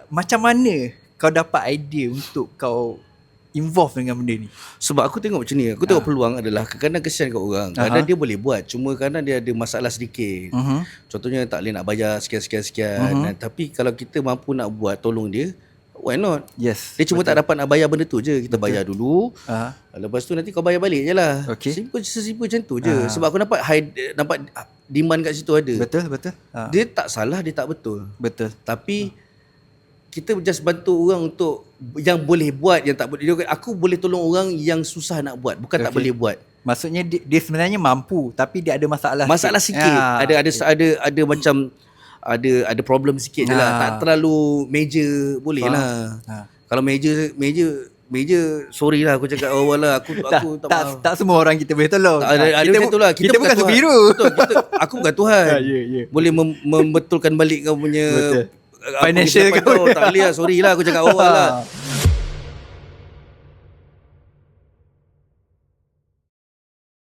macam mana kau dapat idea untuk kau involve dengan benda ni? Sebab aku tengok macam ni, aku tengok peluang adalah kadang-kadang kesian kat orang. Kadang dia boleh buat, cuma kadang dia ada masalah sedikit. Contohnya tak boleh nak bayar sekian. Tapi kalau kita mampu nak buat, tolong dia, why not? Yes. Dia cuma tak dapat nak bayar benda tu je. Kita bayar dulu. Lepas tu nanti kau bayar balik je lah. Sesimpel macam tu je. Sebab aku dapat demand kat situ ada. Betul. Dia tak salah, dia tak betul. Betul. Tapi kita just bantu orang untuk yang boleh buat, yang tak boleh. Aku boleh tolong orang yang susah nak buat, bukan tak boleh buat. Maksudnya dia sebenarnya mampu, tapi dia ada masalah sikit. Ada macam ada problem sikit je lah. Tak terlalu major, boleh lah. Kalau major sorry lah aku cakap awal lah. Aku tak semua orang kita boleh tolong. Ada macam tu lah. Kita bukan superhero. Aku bukan Tuhan. Boleh membetulkan balik kau punya financial kau. Tak boleh lah, sorry lah aku cakap awal lah.